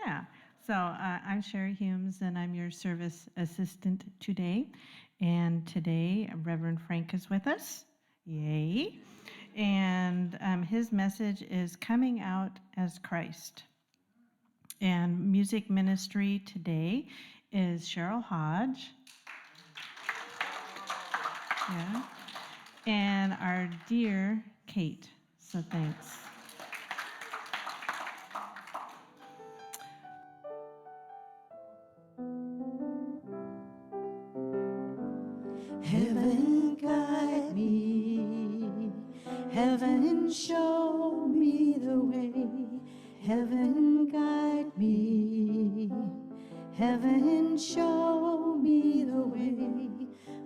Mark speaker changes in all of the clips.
Speaker 1: Yeah. So I'm Shari Humes, and I'm your service assistant today. And today, Reverend Frank is with us. Yay. And his message is Coming Out as Christ. And music ministry today is Cheryl Hodge. Yeah. And our dear Kate. So thanks.
Speaker 2: Heaven guide me, heaven show me the way, heaven guide me, heaven show me the way,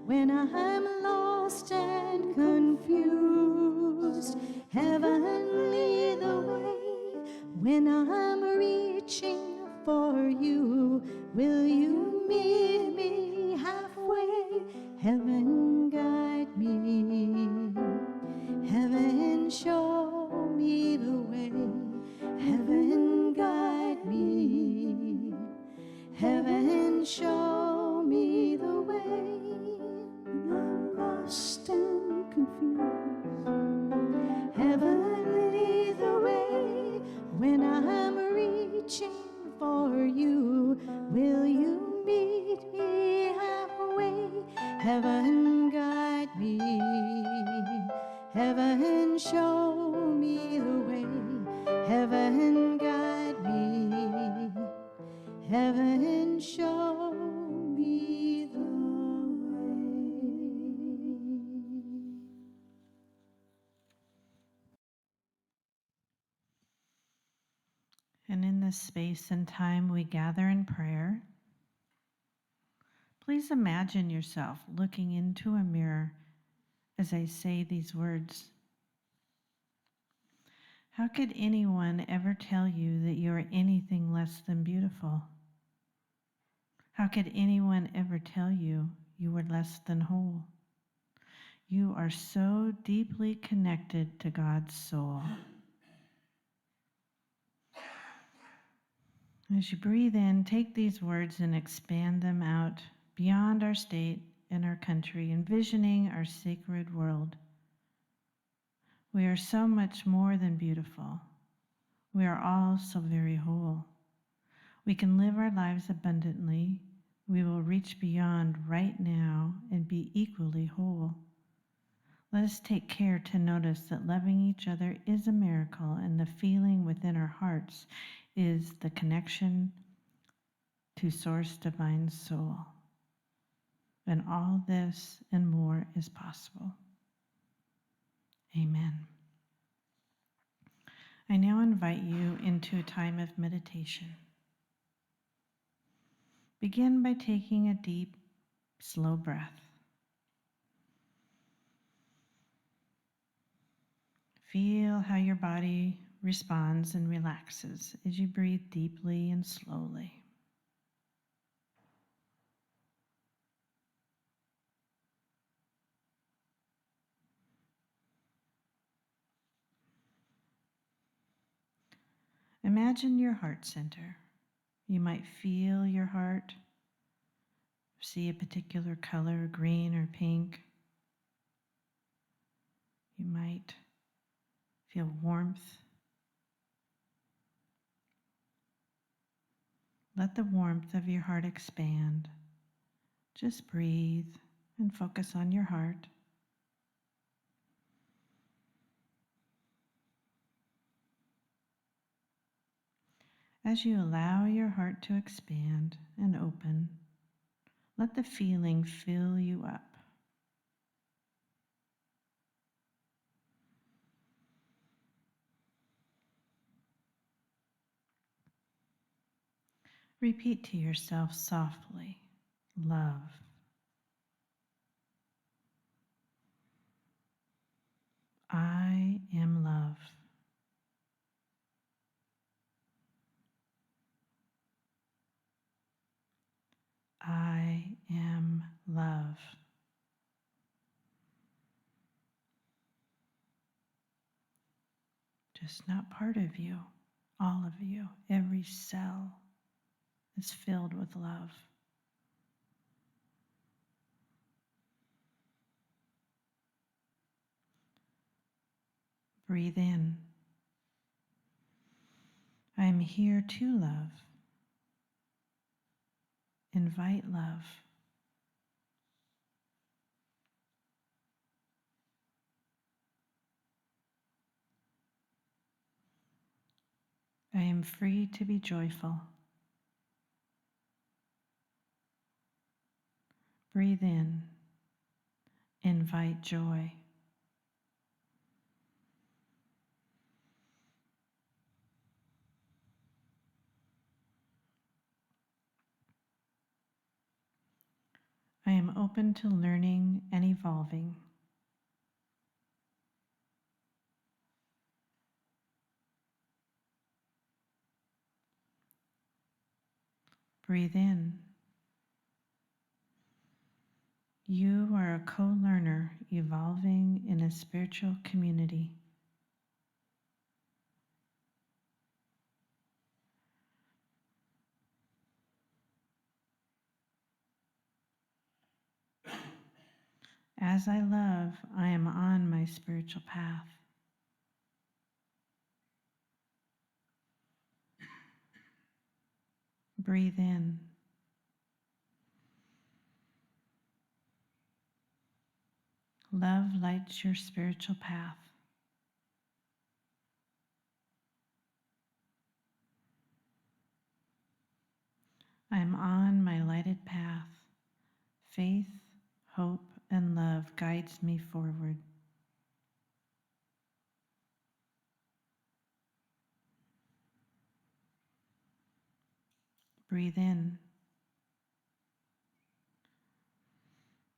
Speaker 2: when I'm lost and confused, heaven lead the way, when I'm reaching for you, will you meet me halfway? Heaven guide me, heaven show me the way, heaven guide me, heaven show me the way, when I'm lost and confused, heaven lead the way, when I'm reaching for you, will you meet me halfway? Heaven guide me, heaven show me the way, heaven guide me, heaven show me the way.
Speaker 1: And in this space and time we gather in prayer, please imagine yourself looking into a mirror as I say these words. How could anyone ever tell you that you are anything less than beautiful? How could anyone ever tell you you were less than whole? You are so deeply connected to God's soul. As you breathe in, take these words and expand them out beyond our state and our country, envisioning our sacred world. We are so much more than beautiful. We are all so very whole. We can live our lives abundantly. We will reach beyond right now and be equally whole. Let us take care to notice that loving each other is a miracle, and the feeling within our hearts is the connection to Source Divine Soul. And all this and more is possible. Amen. I now invite you into a time of meditation. Begin by taking a deep, slow breath. Feel how your body responds and relaxes as you breathe deeply and slowly. Imagine your heart center. You might feel your heart, see a particular color, green or pink. You might feel warmth. Let the warmth of your heart expand. Just breathe and focus on your heart. As you allow your heart to expand and open, let the feeling fill you up. Repeat to yourself softly, love. I am love. I am love. Just not part of you, all of you, every cell, is filled with love. Breathe in. I am here to love. Invite love. I am free to be joyful. Breathe in. Invite joy. I am open to learning and evolving. Breathe in. You are a co-learner evolving in a spiritual community. As I love, I am on my spiritual path. Breathe in. Love lights your spiritual path. I am on my lighted path. Faith, hope, and love guides me forward. Breathe in.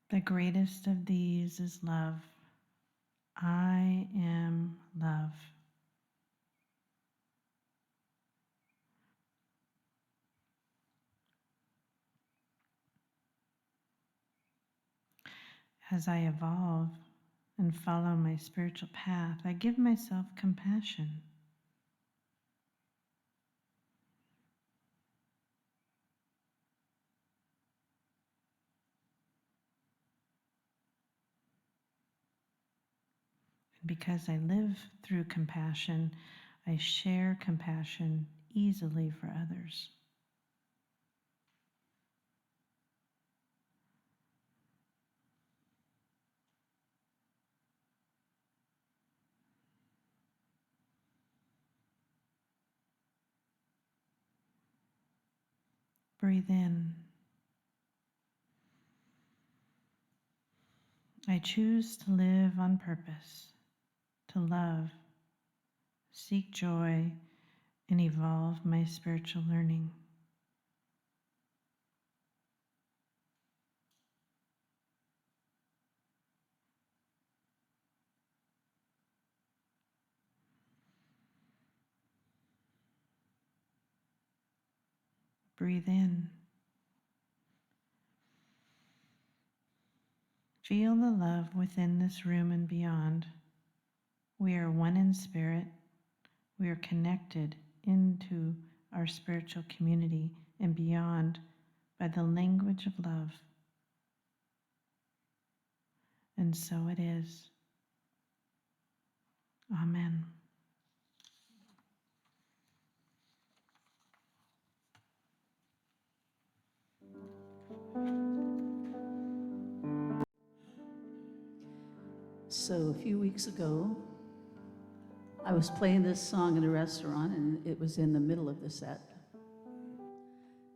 Speaker 1: The greatest of these is love. I am love. As I evolve and follow my spiritual path, I give myself compassion. And because I live through compassion, I share compassion easily for others. Breathe in. I choose to live on purpose, to love, seek joy, and evolve my spiritual learning. Breathe in. Feel the love within this room and beyond. We are one in spirit. We are connected into our spiritual community and beyond by the language of love. And so it is. Amen.
Speaker 3: So a few weeks ago, I was playing this song in a restaurant, and it was in the middle of the set.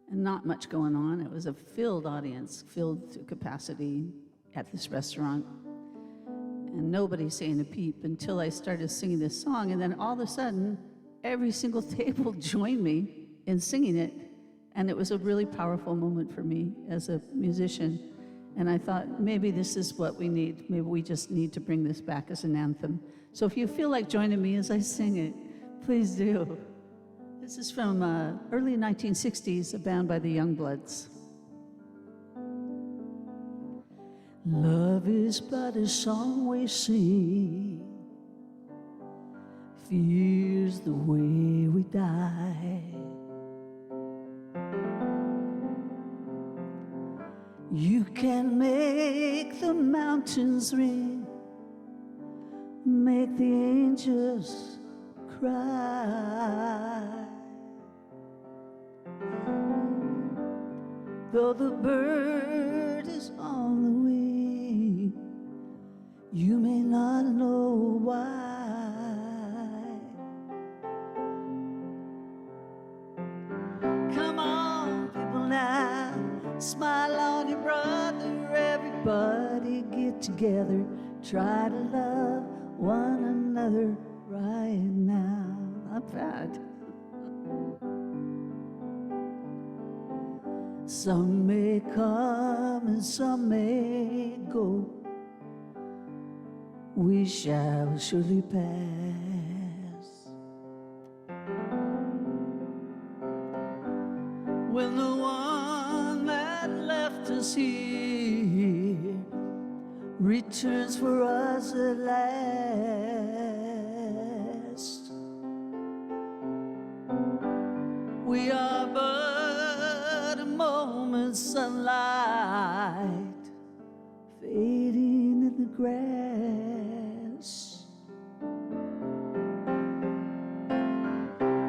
Speaker 3: And not much going on. It was a filled audience, filled to capacity at this restaurant. And nobody saying a peep until I started singing this song. And then all of a sudden, every single table joined me in singing it. And it was a really powerful moment for me as a musician. And I thought, maybe this is what we need. Maybe we just need to bring this back as an anthem. So if you feel like joining me as I sing it, please do. This is from early 1960s, a band by the Youngbloods. Love is but a song we sing, fear's the way we die. You can make the mountains ring, make the angels cry. Though the bird is on the wing, you may not know why. Come on, people now, smile on your brother. Everybody get together, try to love one another right now. Not bad. Some may come and some may go. We shall surely pass. When the one that left us here returns for us at last, we are but a moment's sunlight fading in the grass.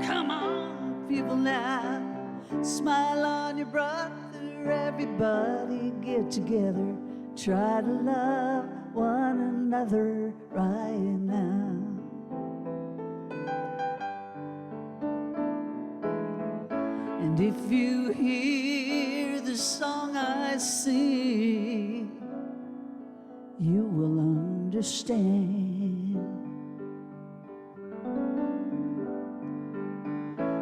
Speaker 3: Come on, people now, smile on your brother. Everybody get together, try to love one another right now. And if you hear the song I sing, you will understand.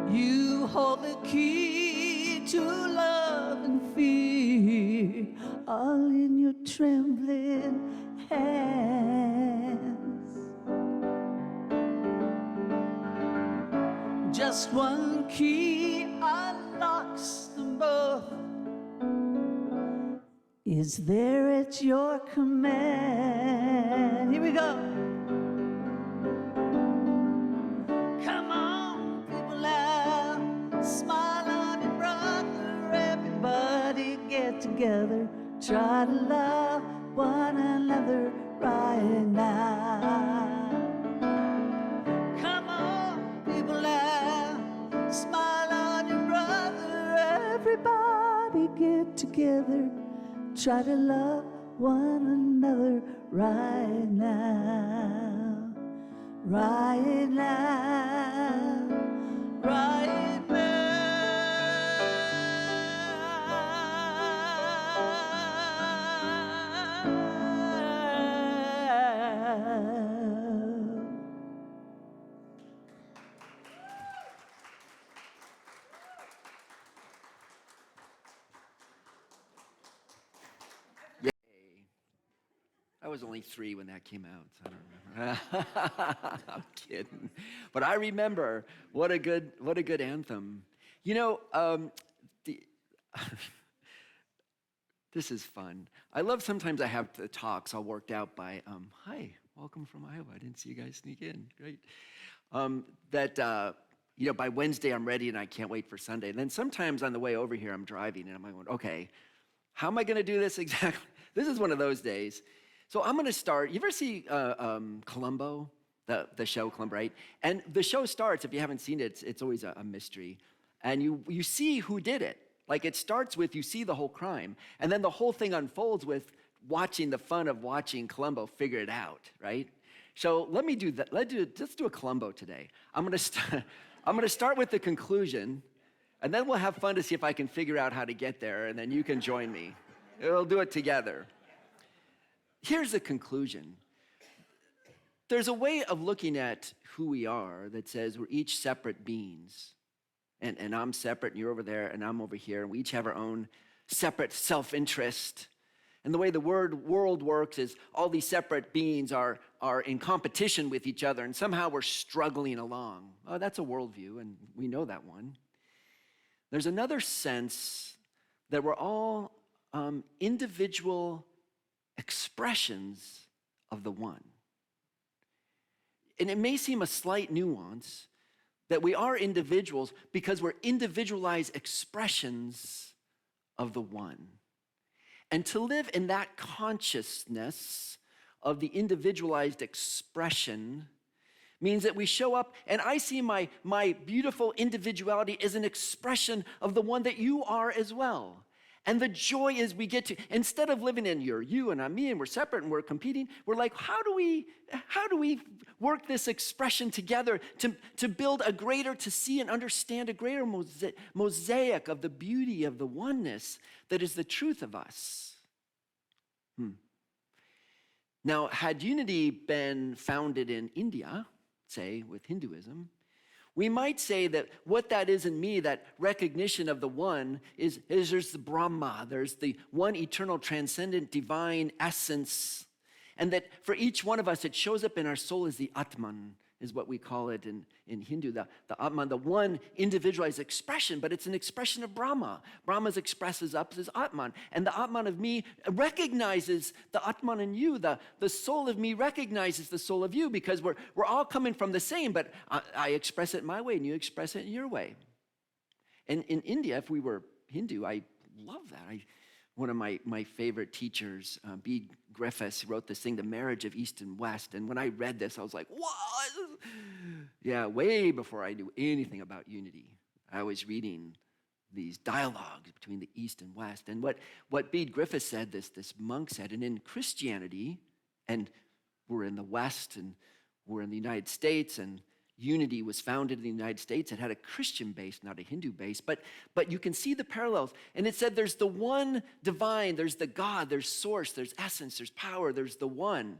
Speaker 3: You hold the key to love and fear, all in your trembling hands. Just one key unlocks them both. Is there at your command? Here we go. Come on, people now, smile on your brother. Everybody get together, try to love one another right now. Come on, people now, smile on your brother. Everybody get together, try to love one another right now, right now, right now.
Speaker 4: I was only 3 when that came out, so I don't remember. I'm kidding. But I remember what a good anthem. You know, this is fun. I love sometimes I have the talks all worked out by, hi, welcome from Iowa. I didn't see you guys sneak in. Great. By Wednesday I'm ready and I can't wait for Sunday. And then sometimes on the way over here I'm driving and I'm going, okay, how am I going to do this exactly? This is one of those days. So I'm going to start. You ever see Columbo, the show Columbo, right? And the show starts, if you haven't seen it, it's always a mystery. And you see who did it. Like it starts with you see the whole crime. And then the whole thing unfolds with watching the fun of watching Columbo figure it out, right? So let me do that. Let's do a Columbo today. I'm going to start with the conclusion. And then we'll have fun to see if I can figure out how to get there. And then you can join me. We'll do it together. Here's the conclusion. There's a way of looking at who we are that says we're each separate beings. And I'm separate, and you're over there, and I'm over here. And we each have our own separate self-interest. And the way the world works is all these separate beings are in competition with each other, and somehow we're struggling along. Oh, that's a worldview, and we know that one. There's another sense that we're all individual expressions of the one. And it may seem a slight nuance that we are individuals because we're individualized expressions of the one. And to live in that consciousness of the individualized expression means that we show up, and I see my beautiful individuality as an expression of the one that you are as well. And the joy is we get to, instead of living in you're you and I'm me and we're separate and we're competing, we're like, how do we work this expression together to build a greater, to see and understand a greater mosaic of the beauty of the oneness that is the truth of us? Now, had unity been founded in India, say with Hinduism, we might say that what that is in me, that recognition of the one, is there's the Brahma, there's the one eternal, transcendent, divine essence, and that for each one of us, it shows up in our soul as the Atman, is what we call it in Hindu, the Atman, the one individualized expression, but it's an expression of Brahma. Brahma expresses up as Atman, and the Atman of me recognizes the Atman in you. The soul of me recognizes the soul of you, because we're all coming from the same, but I express it my way and you express it in your way. And in India, if we were Hindu, I love that. One of my favorite teachers, B. Griffiths, wrote this thing, The Marriage of East and West. And when I read this, I was like, what? Yeah, way before I knew anything about unity. I was reading these dialogues between the East and West. And what B. Griffiths said, this monk said, and in Christianity, and we're in the West and we're in the United States, and unity was founded in the United States. It had a Christian base, not a Hindu base, but you can see the parallels. And it said there's the one divine, there's the God, there's source, there's essence, there's power, there's the one.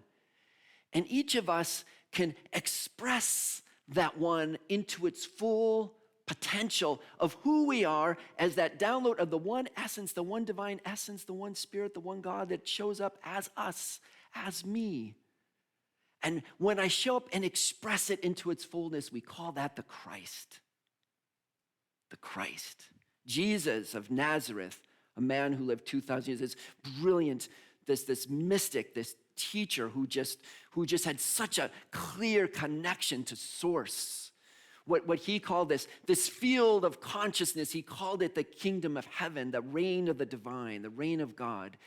Speaker 4: And each of us can express that one into its full potential of who we are as that download of the one essence, the one divine essence, the one spirit, the one God that shows up as us, as me. And when I show up and express it into its fullness, we call that the Christ. The Christ. Jesus of Nazareth, a man who lived 2,000 years, this brilliant, this mystic, this teacher who just had such a clear connection to source. What he called this field of consciousness, he called it the kingdom of heaven, the reign of the divine, the reign of God.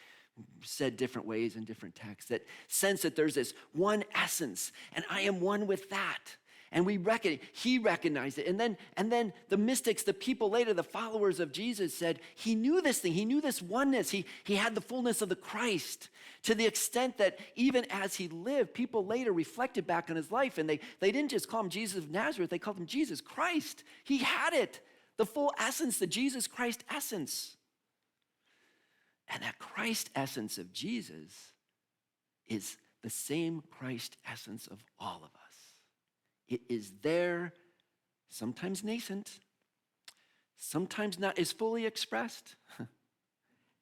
Speaker 4: Said different ways in different texts, that sense that there's this one essence, and I am one with that. And he recognized it. And then the mystics, the people later, the followers of Jesus said, he knew this thing, he knew this oneness, he had the fullness of the Christ, to the extent that even as he lived, people later reflected back on his life, and they didn't just call him Jesus of Nazareth, they called him Jesus Christ. He had it, the full essence, the Jesus Christ essence. And that Christ essence of Jesus is the same Christ essence of all of us. It is there, sometimes nascent, sometimes not as fully expressed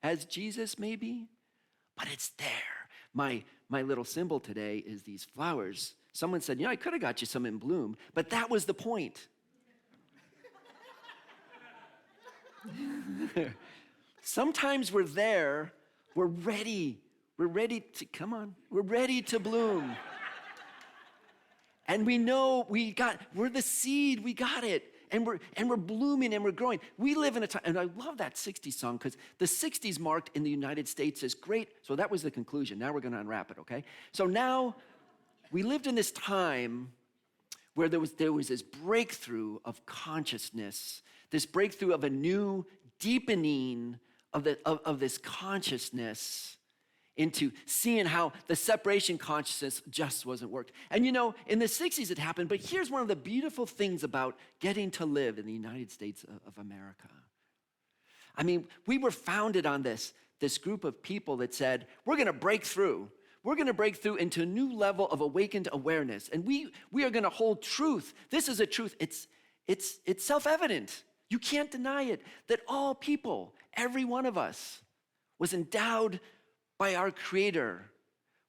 Speaker 4: as Jesus may be, but it's there. My little symbol today is these flowers. Someone said, I could have got you some in bloom, but that was the point. Sometimes we're there, we're ready to, come on, we're ready to bloom. And we know we're the seed, we got it. And we're blooming and we're growing. We live in a time, and I love that 60s song, because the 60s marked in the United States as great. So that was the conclusion. Now we're going to unwrap it, okay? So now we lived in this time where there was this breakthrough of consciousness, this breakthrough of a new deepening of this consciousness into seeing how the separation consciousness just wasn't worked. And in the 60s it happened, but here's one of the beautiful things about getting to live in the United States of America. I mean, we were founded on this group of people that said, we're gonna break through. We're gonna break through into a new level of awakened awareness, and we are gonna hold truth. This is a truth, it's self-evident. You can't deny it, that all people, every one of us, was endowed by our Creator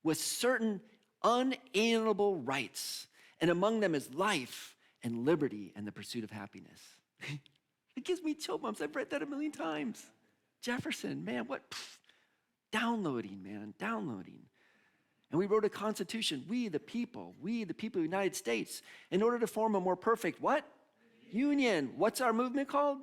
Speaker 4: with certain unalienable rights, and among them is life and liberty and the pursuit of happiness. It gives me chill bumps. I've read that a million times. Jefferson, man, what? Downloading. And we wrote a constitution, we the people of the United States, in order to form a more perfect what? Union. What's our movement called?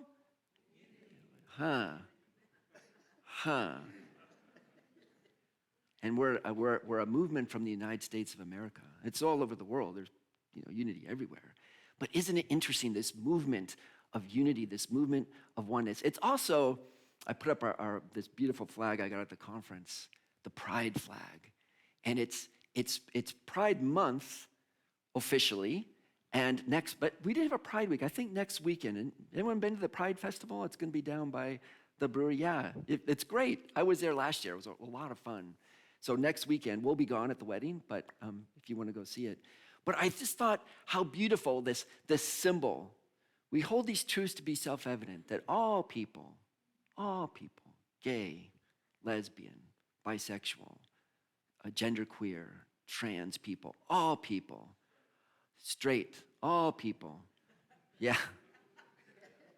Speaker 4: And we're a movement from the United States of America. It's all over the world. There's unity everywhere. But isn't it interesting, this movement of unity, this movement of oneness? It's also, I put up this beautiful flag I got at the conference, the Pride flag. And it's Pride Month officially, but we did have a Pride Week, I think next weekend. And anyone been to the Pride Festival? It's going to be down by the brewery. Yeah, it's great. I was there last year. It was a lot of fun. So next weekend, we'll be gone at the wedding, but if you want to go see it. But I just thought how beautiful this symbol. We hold these truths to be self-evident, that all people, gay, lesbian, bisexual, genderqueer, trans people, all people, straight, all people,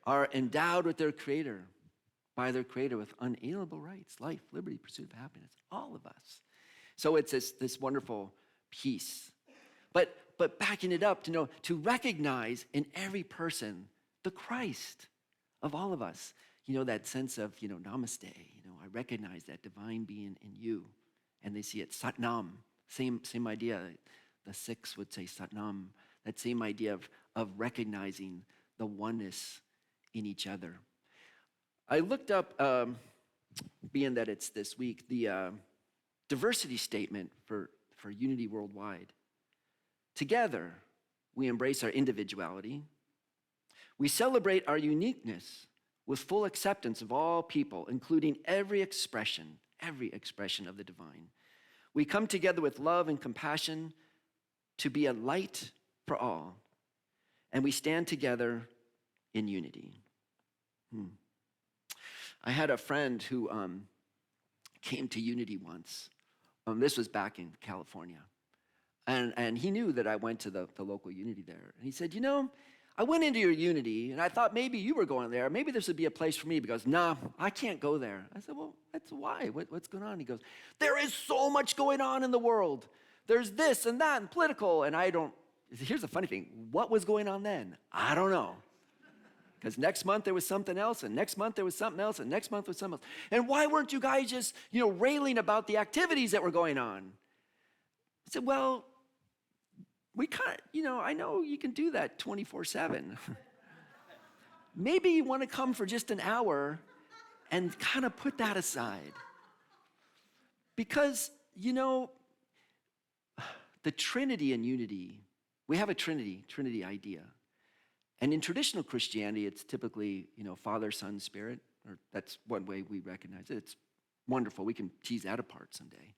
Speaker 4: are endowed with by their creator with unalienable rights, life, liberty, pursuit of happiness, all of us. So it's this wonderful piece. But backing it up to recognize in every person the Christ of all of us. That sense of, namaste, I recognize that divine being in you. And they see it, Satnam, same idea. The Sikhs would say Satnam, that same idea of recognizing the oneness in each other. I looked up, being that it's this week, the diversity statement for unity worldwide. Together, we embrace our individuality. We celebrate our uniqueness with full acceptance of all people, including every expression of the divine. We come together with love and compassion to be a light for all, and we stand together in unity. I had a friend who came to Unity once. This was back in California. And he knew that I went to the local Unity there. And he said, I went into your Unity, and I thought maybe you were going there. Maybe this would be a place for me. He goes, nah, I can't go there. I said, well, that's why. What's going on? He goes, there is so much going on in the world. There's this and that and political, and here's the funny thing. What was going on then? I don't know. Because next month there was something else, and next month there was something else, and next month was something else. And why weren't you guys just, railing about the activities that were going on? I said, well, we can't, I know you can do that 24/7. Maybe you want to come for just an hour and kind of put that aside. Because, the Trinity and unity, we have a Trinity idea. And in traditional Christianity, it's typically, Father, Son, Spirit, or that's one way we recognize it. It's wonderful. We can tease that apart someday.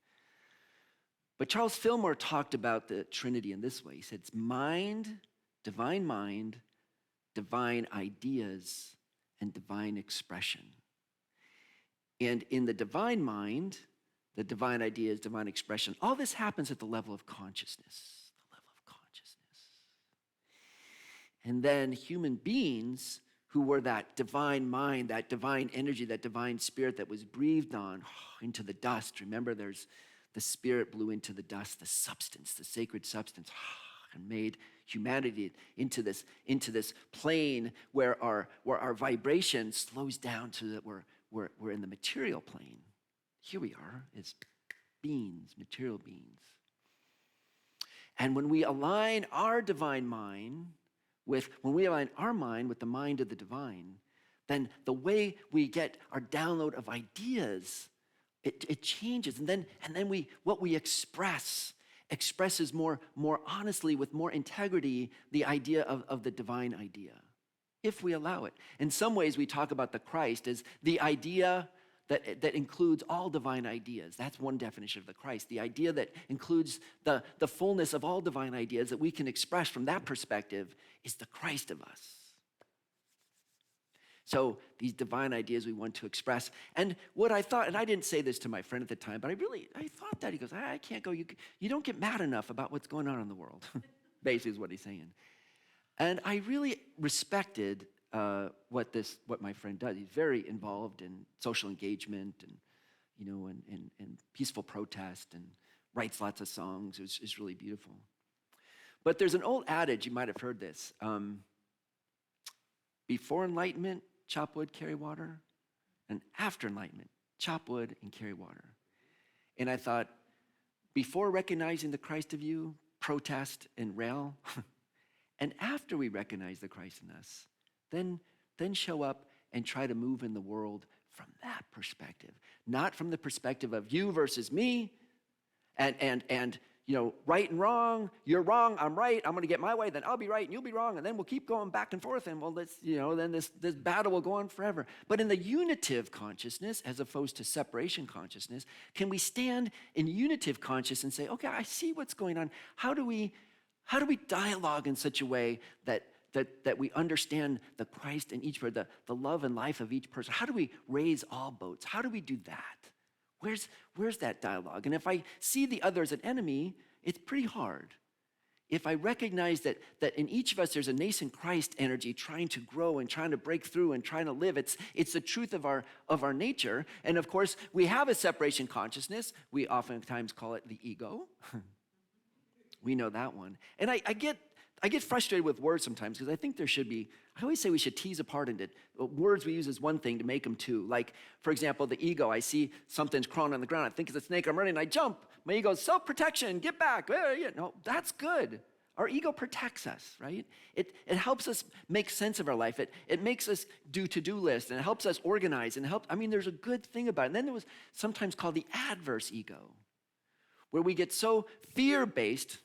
Speaker 4: But Charles Fillmore talked about the Trinity in this way. He said it's mind, divine ideas, and divine expression. And in the divine mind, the divine ideas, divine expression, all this happens at the level of consciousness. And then human beings who were that divine mind, that divine energy, that divine spirit that was breathed on into the dust. Remember, there's the spirit blew into the dust, the substance, the sacred substance, and made humanity into this plane where our vibration slows down so that we're in the material plane. Here we are as beings, material beings. And when we align our divine mind when we align our mind with the mind of the divine, then the way we get our download of ideas, it changes. And then what we expresses more honestly, with more integrity, the idea of the divine idea, if we allow it. In some ways, we talk about the Christ as the idea that includes all divine ideas. That's one definition of the Christ. The idea that includes the fullness of all divine ideas that we can express from that perspective is the Christ of us. So these divine ideas we want to express. And what I thought, and I didn't say this to my friend at the time, but I thought that. He goes, I can't go. You don't get mad enough about what's going on in the world, basically is what he's saying. And I really respected what my friend does. He's very involved in social engagement and peaceful protest and writes lots of songs. It's really beautiful. But there's an old adage, you might have heard this. Before enlightenment, chop wood, carry water. And after enlightenment, chop wood and carry water. And I thought, before recognizing the Christ of you, protest and rail. And after we recognize the Christ in us, then show up and try to move in the world from that perspective, not from the perspective of you versus me, and right and wrong. You're wrong, I'm right. I'm going to get my way, then I'll be right and you'll be wrong, and then we'll keep going back and forth, and then this battle will go on forever. But in the unitive consciousness, as opposed to separation consciousness, can we stand in unitive consciousness and say, okay, I see what's going on. How do we dialogue in such a way that we understand the Christ in each person, the love and life of each person? How do we raise all boats? How do we do that? Where's that dialogue? And if I see the other as an enemy, it's pretty hard. If I recognize that in each of us there's a nascent Christ energy trying to grow and trying to break through and trying to live, it's the truth of our nature. And of course, we have a separation consciousness. We oftentimes call it the ego. We know that one. And I get frustrated with words sometimes because I think there should be, I always say we should tease apart into words we use as one thing to make them two. Like, for example, the ego. I see something's crawling on the ground. I think it's a snake. I'm running. I jump. My ego is self-protection. Get back. No, that's good. Our ego protects us, right? It helps us make sense of our life. It makes us do to-do lists, and it helps us organize. There's a good thing about it. And then there was sometimes called the adverse ego, where we get so fear-based.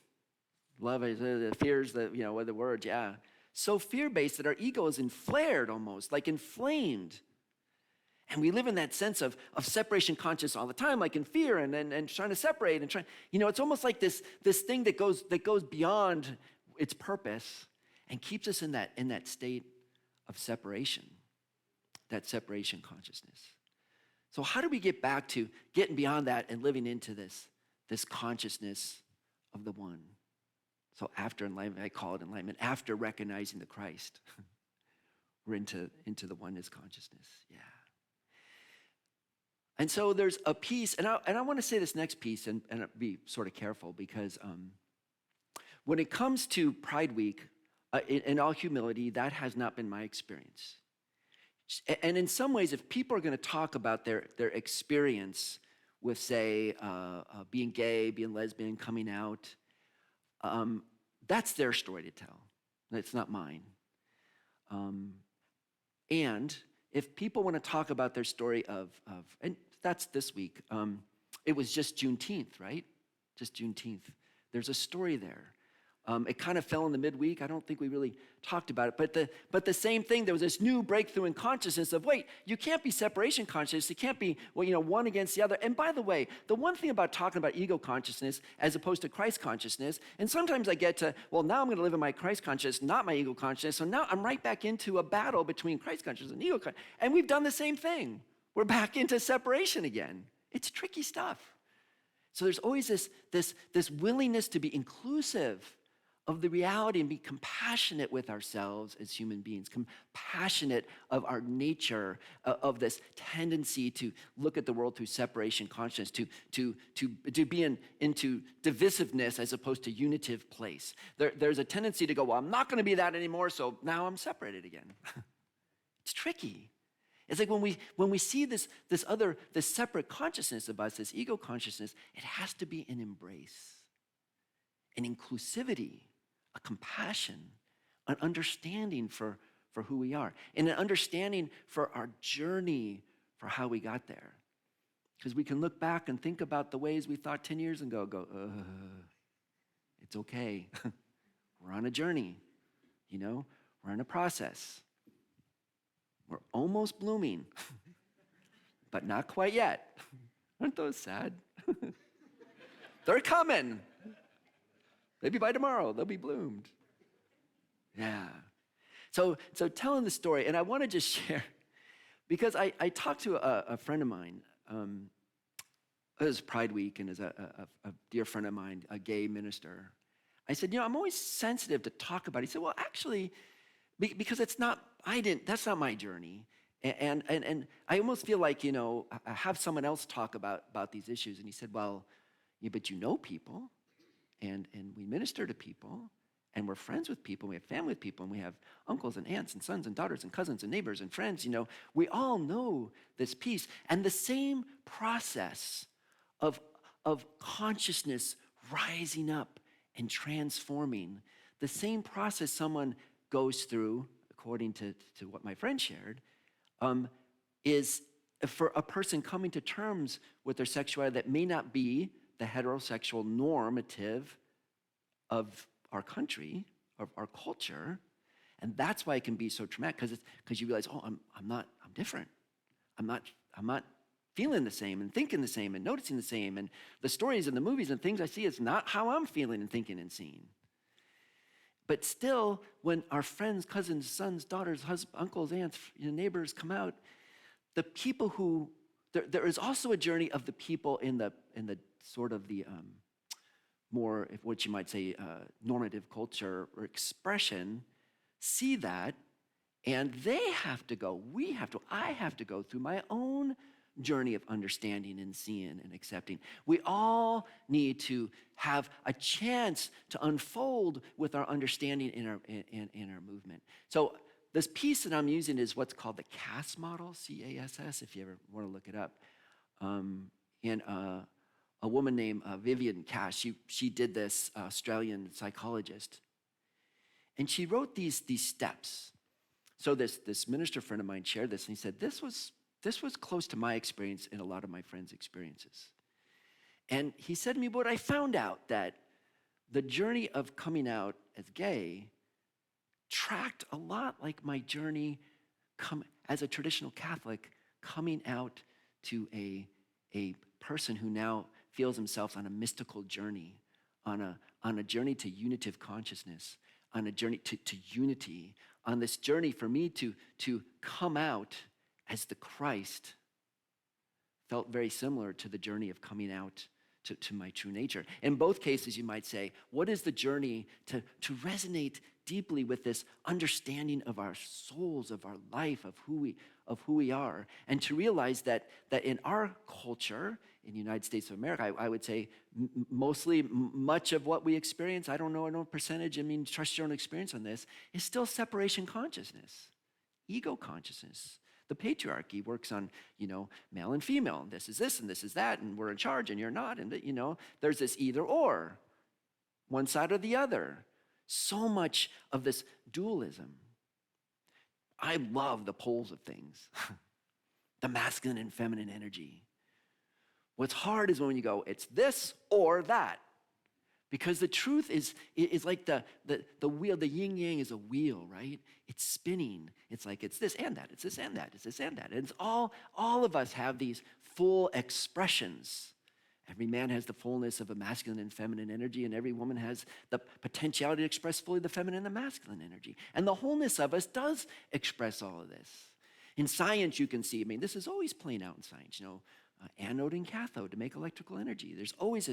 Speaker 4: Love is the fears, with the words, yeah. So fear-based that our ego is inflared almost, like inflamed. And we live in that sense of separation conscious all the time, like in fear and trying to separate and it's almost like this thing that goes beyond its purpose and keeps us in that state of separation, that separation consciousness. So how do we get back to getting beyond that and living into this consciousness of the one? So after enlightenment, I call it enlightenment, after recognizing the Christ, we're into the oneness consciousness, yeah. And so there's a piece, and I want to say this next piece and be sort of careful because when it comes to Pride Week, in all humility, that has not been my experience. And in some ways, if people are going to talk about their experience with, say, being gay, being lesbian, coming out, that's their story to tell. It's not mine. And if people want to talk about their story and that's this week, it was just Juneteenth, right? Just Juneteenth. There's a story there. It kind of fell in the midweek. I don't think we really talked about it. But the same thing, there was this new breakthrough in consciousness of, wait, you can't be separation conscious. You can't be, one against the other. And by the way, the one thing about talking about ego consciousness as opposed to Christ consciousness, and sometimes I get to, well, now I'm going to live in my Christ consciousness, not my ego consciousness. So now I'm right back into a battle between Christ consciousness and ego consciousness. And we've done the same thing. We're back into separation again. It's tricky stuff. So there's always this willingness to be inclusive of the reality and be compassionate with ourselves as human beings, compassionate of our nature, of this tendency to look at the world through separation consciousness, to be into divisiveness as opposed to unitive place. There's a tendency to go, well, I'm not going to be that anymore, so now I'm separated again. It's tricky. It's like when we see this separate consciousness of us, this ego consciousness, it has to be an embrace, an inclusivity, a compassion, an understanding for who we are, and an understanding for our journey, for how we got there. Because we can look back and think about the ways we thought 10 years ago, it's okay. We're on a journey, we're in a process. We're almost blooming, but not quite yet. Aren't those sad? They're coming. Maybe by tomorrow, they'll be bloomed. Yeah. So telling the story, and I want to just share, because I talked to a friend of mine. It was Pride Week, and as a dear friend of mine, a gay minister, I said, I'm always sensitive to talk about it. He said, well, actually, because that's not my journey. And I almost feel like, I have someone else talk about these issues. And he said, well, yeah, but people. And we minister to people, and we're friends with people, we have family with people, and we have uncles and aunts and sons and daughters and cousins and neighbors and friends. We all know this piece. And the same process of of consciousness rising up and transforming. The same process someone goes through, according to what my friend shared, is for a person coming to terms with their sexuality that may not be the heterosexual normative of our country, of our culture. And that's why it can be so traumatic, because you realize, oh, I'm different. I'm not feeling the same and thinking the same and noticing the same. And the stories and the movies and things I see is not how I'm feeling and thinking and seeing. But still, when our friends, cousins, sons, daughters, uncles, aunts, neighbors come out, the people who, there is also a journey of the people in the sort of the more, what you might say, normative culture or expression, see that, and they have to go, I have to go through my own journey of understanding and seeing and accepting. We all need to have a chance to unfold with our understanding in our movement. So this piece that I'm using is what's called the CASS model, C-A-S-S, if you ever want to look it up. And a woman named Vivian Cass, she did this, Australian psychologist. And she wrote these steps. So this minister friend of mine shared this, and he said, this was close to my experience and a lot of my friends' experiences. And he said to me, but I found out that the journey of coming out as gay tracked a lot like my journey as a traditional Catholic, coming out to a person who now feels himself on a mystical journey, on a journey to unitive consciousness, on a journey to unity, on this journey for me to come out as the Christ felt very similar to the journey of coming out to my true nature. In both cases, you might say, what is the journey to resonate deeply with this understanding of our souls, of our life, of who we are, and to realize that in our culture, in the United States of America, I would say mostly much of what we experience, I don't know percentage, trust your own experience on this, is still separation consciousness, ego consciousness. The patriarchy works on, male and female, and this is this and this is that, and we're in charge and you're not, and there's this either or, one side or the other. So much of this dualism. I love the poles of things, the masculine and feminine energy. What's hard is when you go, it's this or that. Because the truth is like the wheel, the yin yang is a wheel, right? It's spinning. It's like it's this and that, it's this and that, it's this and that. And it's all of us have these full expressions. Every man has the fullness of a masculine and feminine energy, and every woman has the potentiality to express fully the feminine and the masculine energy. And the wholeness of us does express all of this. In science, you can see, this is always playing out in science, anode and cathode to make electrical energy. There's always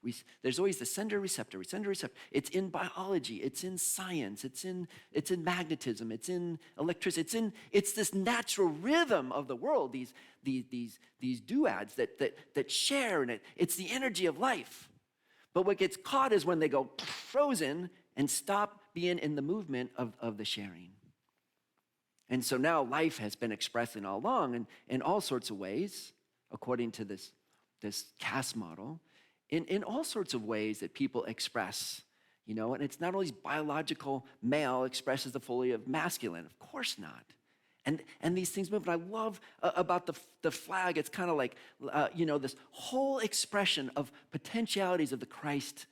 Speaker 4: the sender receptor. It's in biology, it's in science, it's in magnetism, it's in electricity, it's this natural rhythm of the world, these duads that share, and it's the energy of life. But what gets caught is when they go frozen and stop being in the movement of the sharing. And so now life has been expressing all along in all sorts of ways, according to this CAST model, in all sorts of ways that people express, and it's not always biological male expresses the fully of masculine, of course not. And these things move, and I love about the flag, it's kind of like, this whole expression of potentialities of the Christ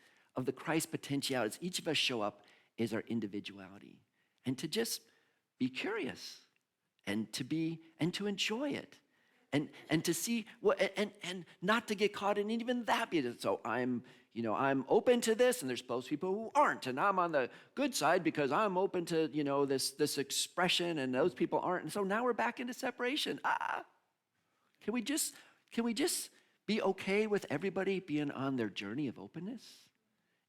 Speaker 4: potentialities. Each of us show up as our individuality, and to just be curious, and to enjoy it. And to see what, and not to get caught in even that. So I'm open to this, and there's those people who aren't, and I'm on the good side because I'm open to, this expression, and those people aren't. And so now we're back into separation. Can we just be okay with everybody being on their journey of openness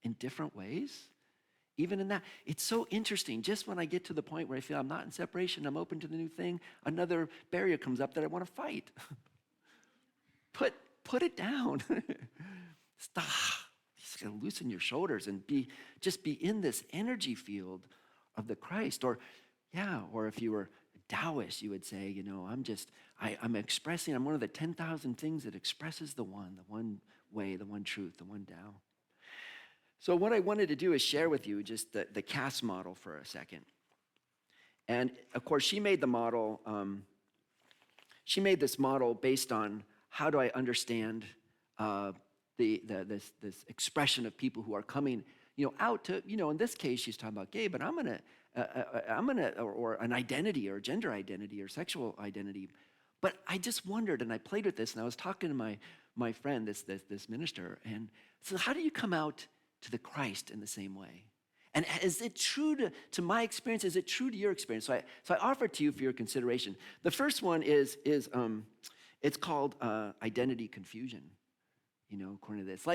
Speaker 4: in different ways? Even in that, it's so interesting. Just when I get to the point where I feel I'm not in separation, I'm open to the new thing, another barrier comes up that I want to fight. Put it down. Stop. Just gotta loosen your shoulders and be in this energy field of the Christ. Or if you were Taoist, you would say, I'm expressing, I'm one of the 10,000 things that expresses the one way, the one truth, the one Tao. So what I wanted to do is share with you just the CAST model for a second. And of course, she made the model, she made this model based on how do I understand this expression of people who are coming, out to, in this case, she's talking about gay, but I'm gonna, or an identity or gender identity or sexual identity. But I just wondered, and I played with this, and I was talking to my friend, this minister, and so how do you come out to the Christ in the same way? And is it true to my experience? Is it true to your experience? So I offer it to you for your consideration. The first one is it's called identity confusion, according to this.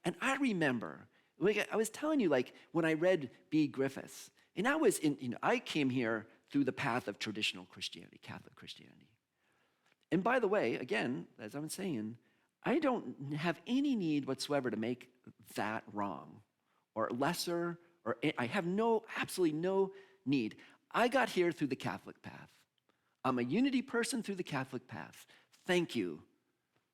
Speaker 4: And I remember, I was telling you, when I read B. Griffiths, and I came here through the path of traditional Christianity, Catholic Christianity. And by the way, again, as I was saying, I don't have any need whatsoever to make that wrong or lesser, or I have absolutely no need. I got here through the Catholic path. I'm a unity person through the Catholic path. Thank you,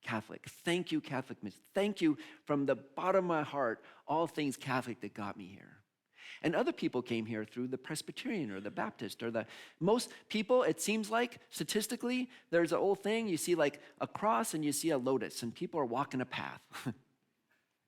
Speaker 4: Catholic. Thank you, Catholic. Thank you from the bottom of my heart, all things Catholic that got me here. And other people came here through the Presbyterian or the Baptist or most people, it seems like, statistically, there's an old thing, you see like a cross and you see a lotus, and people are walking a path.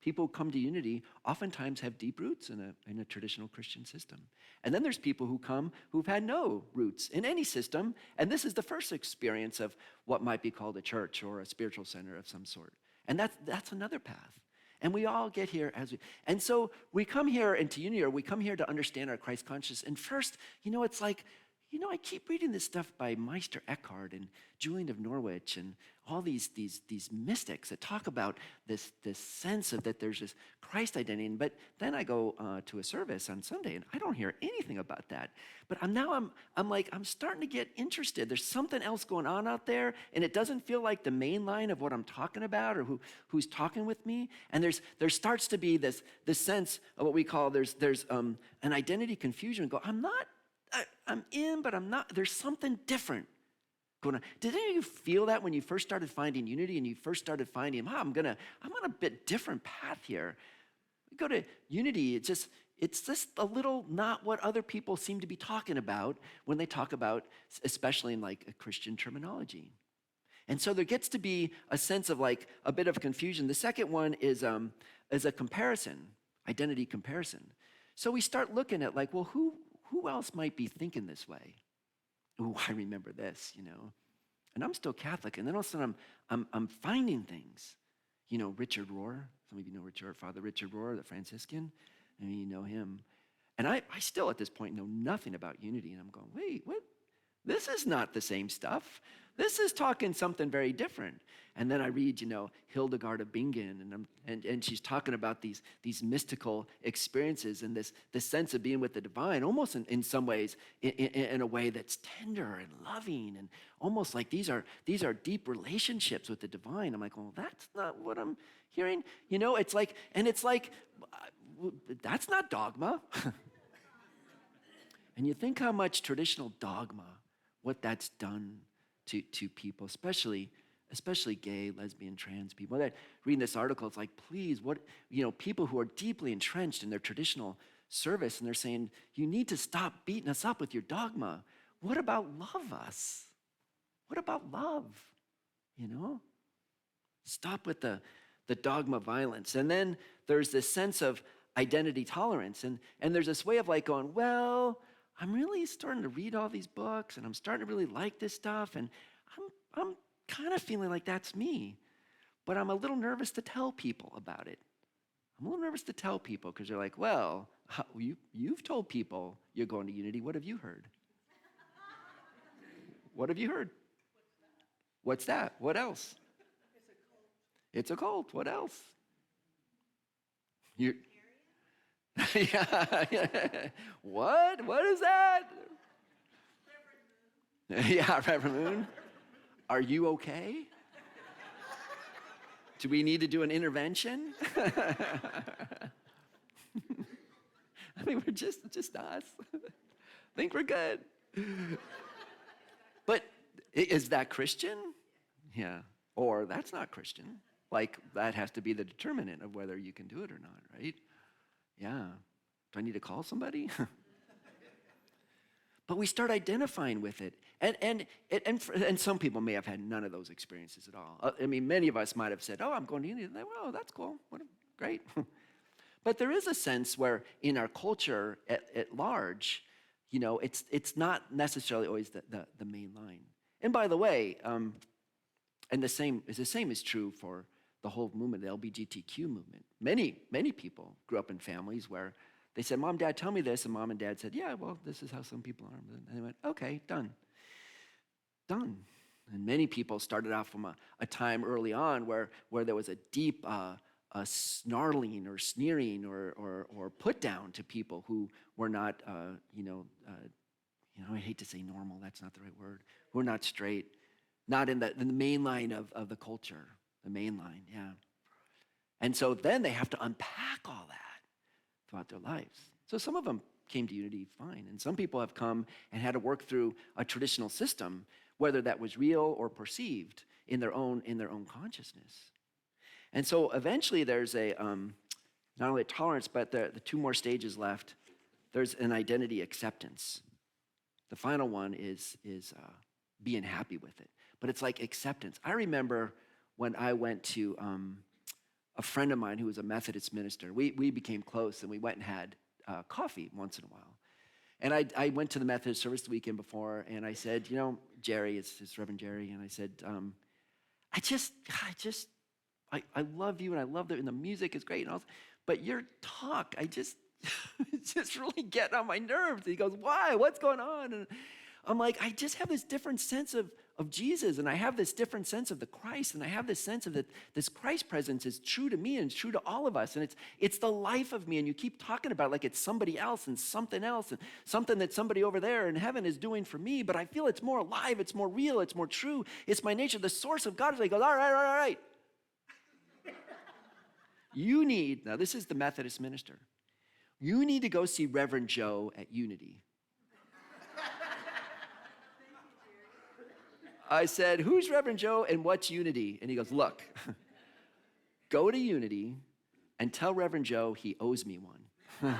Speaker 4: People who come to unity oftentimes have deep roots in a traditional Christian system. And then there's people who come who've had no roots in any system, and this is the first experience of what might be called a church or a spiritual center of some sort. And that's another path. And we all get here and so we come here into unity, or we come here to understand our Christ consciousness. And first, it's like, I keep reading this stuff by Meister Eckhart and Julian of Norwich and all these mystics that talk about this sense of that there's this Christ identity. But then I go to a service on Sunday and I don't hear anything about that. But I'm starting to get interested. There's something else going on out there, and it doesn't feel like the main line of what I'm talking about or who's talking with me. And there starts to be this sense of what we call there's an identity confusion. I'm in, but I'm not. There's something different going on. Did any of you feel that when you first started finding unity and you first started finding, I'm on a bit different path here? We go to unity, it's just a little not what other people seem to be talking about when they talk about, especially in like a Christian terminology. And so there gets to be a sense of like a bit of confusion. The second one is a comparison, identity comparison. So we start looking at like, well, who else might be thinking this way? Ooh, I remember this, And I'm still Catholic, and then all of a sudden I'm finding things. Richard Rohr. Some of you know Father Richard Rohr, the Franciscan. I mean, you know him. And I still at this point know nothing about unity, and I'm going, wait, what? This is not the same stuff. This is talking something very different. And then I read, Hildegard of Bingen, and she's talking about these mystical experiences and this sense of being with the divine, almost in some ways, in a way that's tender and loving, and almost like these are deep relationships with the divine. I'm like, well, that's not what I'm hearing. It's like that's not dogma. And you think how much traditional dogma, what that's done to people, especially gay, lesbian, trans people. Reading this article, it's like, please, people who are deeply entrenched in their traditional service, and they're saying, you need to stop beating us up with your dogma. What about love us? What about love? Stop with the dogma violence. And then there's this sense of identity tolerance, and there's this way of like going, well, I'm really starting to read all these books, and I'm starting to really like this stuff, and I'm kind of feeling like that's me, but I'm a little nervous to tell people about it. I'm a little nervous to tell people because they're like, well, you've told people you're going to unity. What have you heard? What have you heard? What's that? What else? It's a cult. What else? Yeah. What is that? Yeah, Reverend Moon. Are you okay? Do we need to do an intervention? I mean, we're just us. I think we're good. But is that Christian? Yeah. Or that's not Christian. Like, that has to be the determinant of whether you can do it or not, right? Yeah. Do I need to call somebody? But we start identifying with it. And some people may have had none of those experiences at all. I mean, many of us might have said, oh, I'm going to unity. And they, well, that's cool. Great. But there is a sense where in our culture at large, you know, it's not necessarily always the main line. And by the way, and the same is true for the whole movement, the LGBTQ movement. Many people grew up in families where they said, Mom, Dad, tell me this. And Mom and Dad said, yeah, well, this is how some people are. And they went, okay, done. And many people started off from a time early on where there was a deep snarling or sneering or put down to people who were not, I hate to say normal, that's not the right word, who are not straight, not in the main line of the culture, the main line, yeah. And so then they have to unpack all that throughout their lives. So some of them came to unity fine, and some people have come and had to work through a traditional system, whether that was real or perceived in their own consciousness. And so eventually there's not only a tolerance, but the two more stages left. There's an identity acceptance. The final one is being happy with it. But it's like acceptance. I remember when I went to a friend of mine who was a Methodist minister. We became close, and we went and had coffee once in a while. And I went to the Methodist service the weekend before, and I said, you know, Jerry, it's Reverend Jerry, and I said, I love you, and I love and the music is great, and all, but your talk, it's just really getting on my nerves. And he goes, why? What's going on? And I'm like, I just have this different sense of Jesus, and I have this different sense of the Christ, and I have this sense of that this Christ presence is true to me and it's true to all of us, and it's the life of me, and you keep talking about it like it's somebody else and something that somebody over there in heaven is doing for me, but I feel it's more alive, it's more real, it's more true, it's my nature, the source of God. He goes, all right. You need, now this is the Methodist minister, you need to go see Reverend Joe at Unity. I said, who's Reverend Joe and what's Unity? And he goes, look, go to Unity and tell Reverend Joe he owes me one.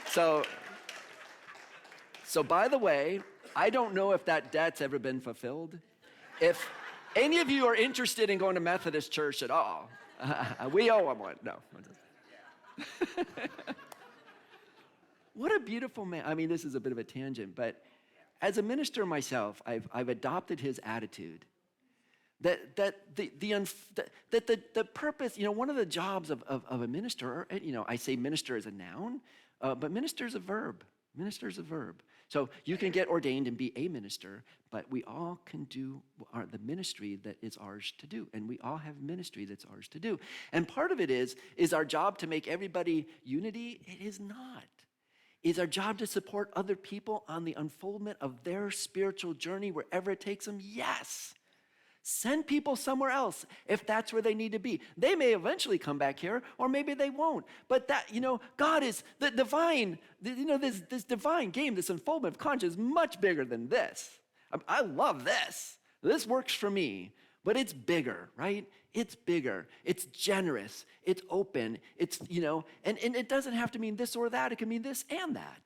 Speaker 4: So by the way, I don't know if that debt's ever been fulfilled. If any of you are interested in going to Methodist church at all, we owe him one. No. What a beautiful man. I mean, this is a bit of a tangent, but as a minister myself, I've adopted his attitude that the purpose, you know, one of the jobs of a minister, you know, I say minister as a noun, but minister is a verb. Minister is a verb. So you can get ordained and be a minister, but we all can do the ministry that is ours to do. And we all have ministry that's ours to do. And part of it is our job to make everybody unity? It is not. Is our job to support other people on the unfoldment of their spiritual journey wherever it takes them? Yes. Send people somewhere else if that's where they need to be. They may eventually come back here, or maybe they won't. But that, you know, God is the divine, you know, this divine game, this unfoldment of conscience is much bigger than this. I love this. This works for me. But it's bigger, right? It's bigger. It's generous. It's open. It's, you know, and it doesn't have to mean this or that. It can mean this and that,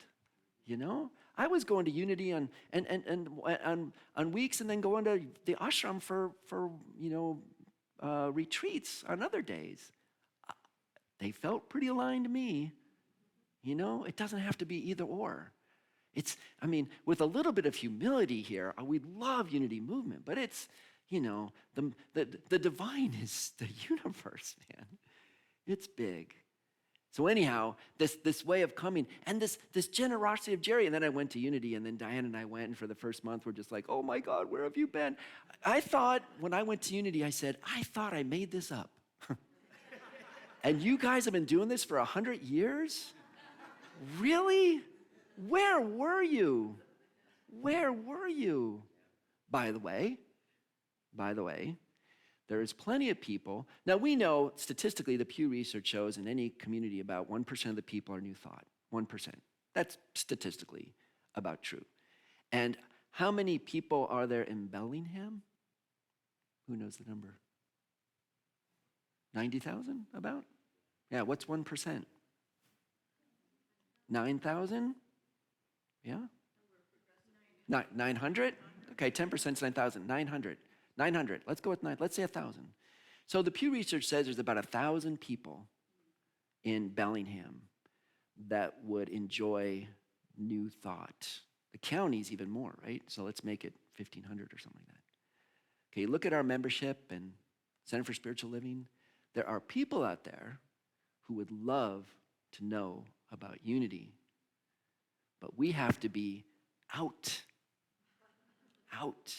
Speaker 4: you know? I was going to Unity on weeks and then going to the ashram for you know, retreats on other days. They felt pretty aligned to me, you know? It doesn't have to be either or. It's, I mean, with a little bit of humility here, we love Unity movement, but it's, you know, the divine is the universe, man. It's big. So anyhow, this way of coming and this generosity of Jerry, and then I went to Unity, and then Diane and I went, and for the first month, we're just like, oh my God, where have you been? I thought, when I went to Unity, I said, I thought I made this up. And you guys have been doing this for 100 years? Really? Where were you? Where were you? By the way, there is plenty of people. Now we know statistically the Pew Research shows in any community about 1% of the people are New Thought. 1%. That's statistically about true. And how many people are there in Bellingham? Who knows the number? 90,000 about? Yeah, what's 1%? 9,000? Yeah? 900? Okay, 10% is 9,000. 900. 900. Let's go with 9. Let's say 1,000. So the Pew Research says there's about 1,000 people in Bellingham that would enjoy New Thought. The county's even more, right? So let's make it 1,500 or something like that. Okay, look at our membership and Center for Spiritual Living. There are people out there who would love to know about unity, but we have to be out. Out.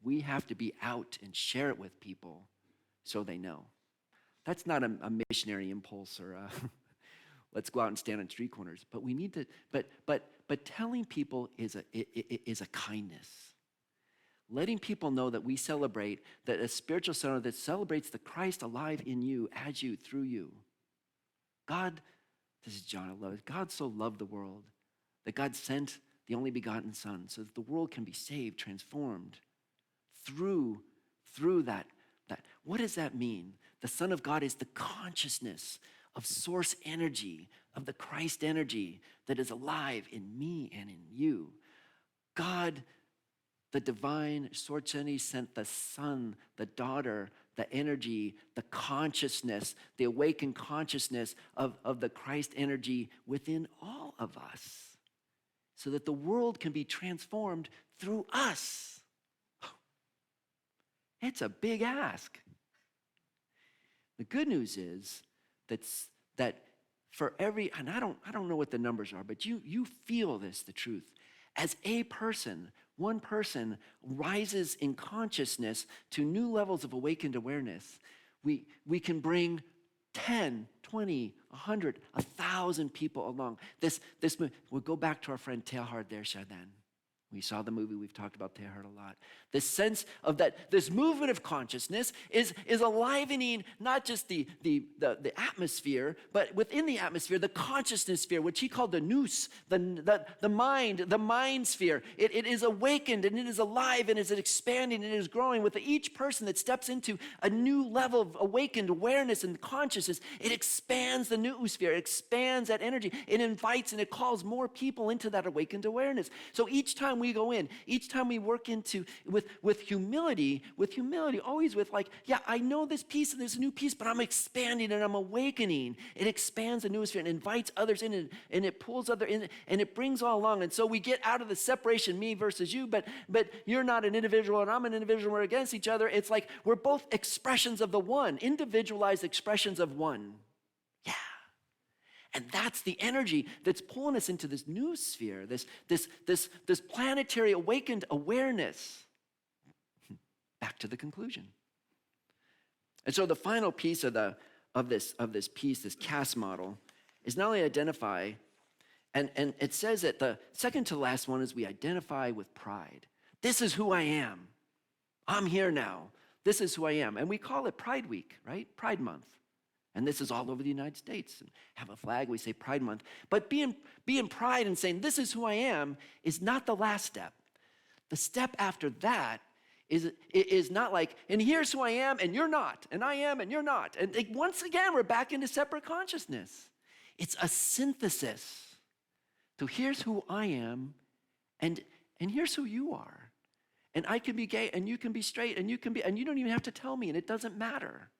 Speaker 4: We have to be out and share it with people so they know. That's not a missionary impulse or let's go out and stand on street corners. But we need to. But telling people is a kindness. Letting people know that we celebrate that a spiritual center that celebrates the Christ alive in you, as you, through you. God, this is John 11. God so loved the world that God sent the only begotten Son so that the world can be saved, transformed through that. What does that mean? The Son of God is the consciousness of source energy, of the Christ energy that is alive in me and in you. God, the divine source energy, sent the Son, the daughter, the energy, the consciousness, the awakened consciousness of the Christ energy within all of us so that the world can be transformed through us. It's a big ask. The good news is that for every, and I don't know what the numbers are, but you feel this, the truth. As a person, one person rises in consciousness to new levels of awakened awareness, we can bring 10, 20, 100, 1,000 people along. We'll go back to our friend Teilhard there, Shadan. We saw the movie, we've talked about Teilhard a lot. This sense of that, this movement of consciousness is enlivening not just the atmosphere, but within the atmosphere, the consciousness sphere, which he called the nous, the mind sphere. It is awakened and it is alive and it is expanding and it is growing with each person that steps into a new level of awakened awareness and consciousness. It expands the noosphere, it expands that energy. It invites and it calls more people into that awakened awareness. So each time we go in, each time we work into with humility, always with like, yeah, I know this piece and there's a new piece, but I'm expanding and I'm awakening. It expands the noosphere and invites others in and it pulls others in and it brings all along. And so we get out of the separation, me versus you, but you're not an individual and I'm an individual, we're against each other. It's like we're both expressions of the one, individualized expressions of one. Yeah. And that's the energy that's pulling us into this new sphere, this planetary awakened awareness. Back to the conclusion. And so the final piece of this piece, this CAS model, is not only identify, and it says that the second to last one is we identify with pride. This is who I am. I'm here now. This is who I am. And we call it Pride Week, right? Pride Month. And this is all over the United States. And have a flag, we say Pride Month. But being pride and saying this is who I am is not the last step. The step after that is not like, and here's who I am and you're not, and I am and you're not. And once again, we're back into separate consciousness. It's a synthesis. So here's who I am and here's who you are. And I can be gay and you can be straight and you don't even have to tell me and it doesn't matter.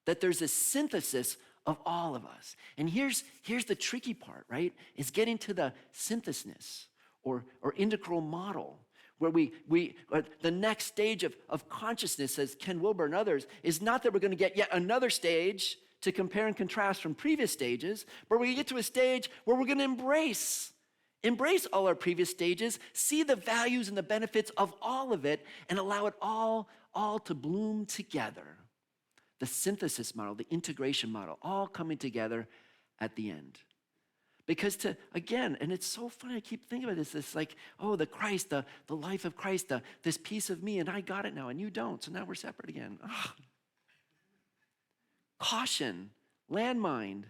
Speaker 4: That there's this synthesis of all of us. And here's the tricky part, right? Is getting to the synthesis or integral model, where the next stage of consciousness, as Ken Wilber and others, is not that we're going to get yet another stage to compare and contrast from previous stages, but we get to a stage where we're going to embrace all our previous stages, see the values and the benefits of all of it, and allow it all to bloom together. The synthesis model, the integration model, all coming together at the end. Because and it's so funny, I keep thinking about this, it's like, oh, the Christ, the life of Christ, this piece of me, and I got it now, and you don't, so now we're separate again. Ugh. Caution, landmine,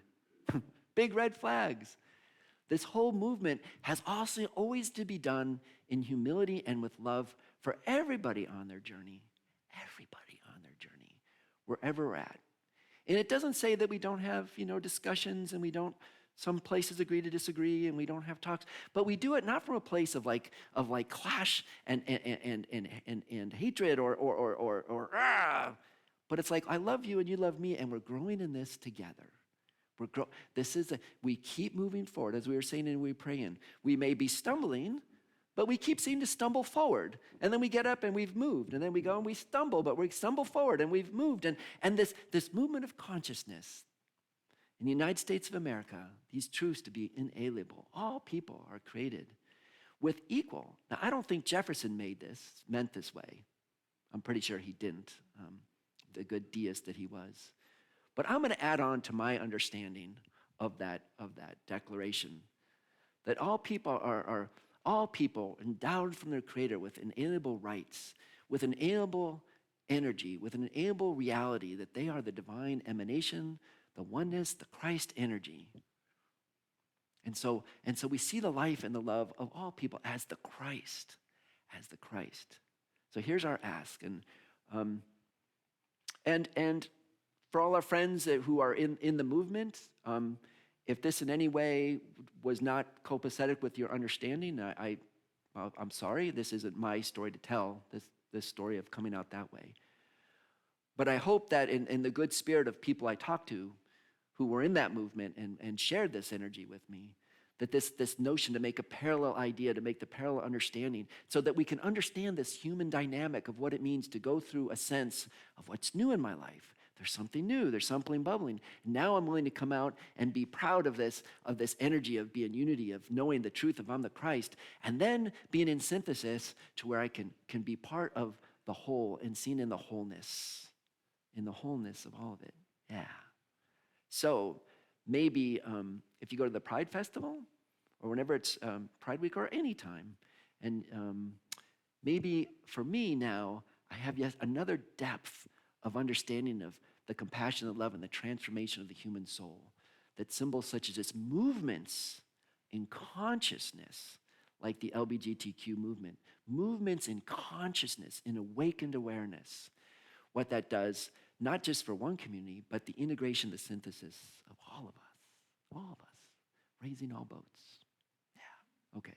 Speaker 4: big red flags. This whole movement has also always to be done in humility and with love for everybody on their journey. everybody on their journey, wherever we're at. And it doesn't say that we don't have, discussions and we don't, some places agree to disagree and we don't have talks, but we do it not from a place of like clash and hatred or but it's like, I love you and you love me and we're growing in this together. We keep moving forward, as we were saying and we were praying. We may be stumbling, but we keep seeming to stumble forward. And then we get up and we've moved. And then we go and we stumble, but we stumble forward and we've moved. And this movement of consciousness in the United States of America, these truths to be inalienable. All people are created with equal. Now, I don't think Jefferson meant this way. I'm pretty sure he didn't, the good deist that he was. But I'm going to add on to my understanding of that declaration, that all people are all people endowed from their Creator with inalienable rights, with inalienable energy, with an inalienable reality, that they are the divine emanation, the oneness, the Christ energy. And so we see the life and the love of all people as the Christ, So here's our ask, and for all our friends who are in the movement, if this in any way was not copacetic with your understanding, I'm sorry. This isn't my story to tell, this story of coming out that way. But I hope that in the good spirit of people I talked to who were in that movement and shared this energy with me, that this notion to make a parallel idea, to make the parallel understanding, so that we can understand this human dynamic of what it means to go through a sense of what's new in my life. There's something new, there's something bubbling. Now I'm willing to come out and be proud of this energy of being unity, of knowing the truth of I'm the Christ, and then being in synthesis to where I can be part of the whole and seen in the wholeness of all of it. Yeah. So maybe if you go to the Pride Festival, or whenever it's Pride Week, or any time, and maybe for me now, I have yet another depth of understanding of the compassion, the love, and the transformation of the human soul, that symbols such as its movements in consciousness, like the LGBTQ movement, movements in consciousness, in awakened awareness, what that does, not just for one community, but the integration, the synthesis of all of us, raising all boats. Yeah, okay.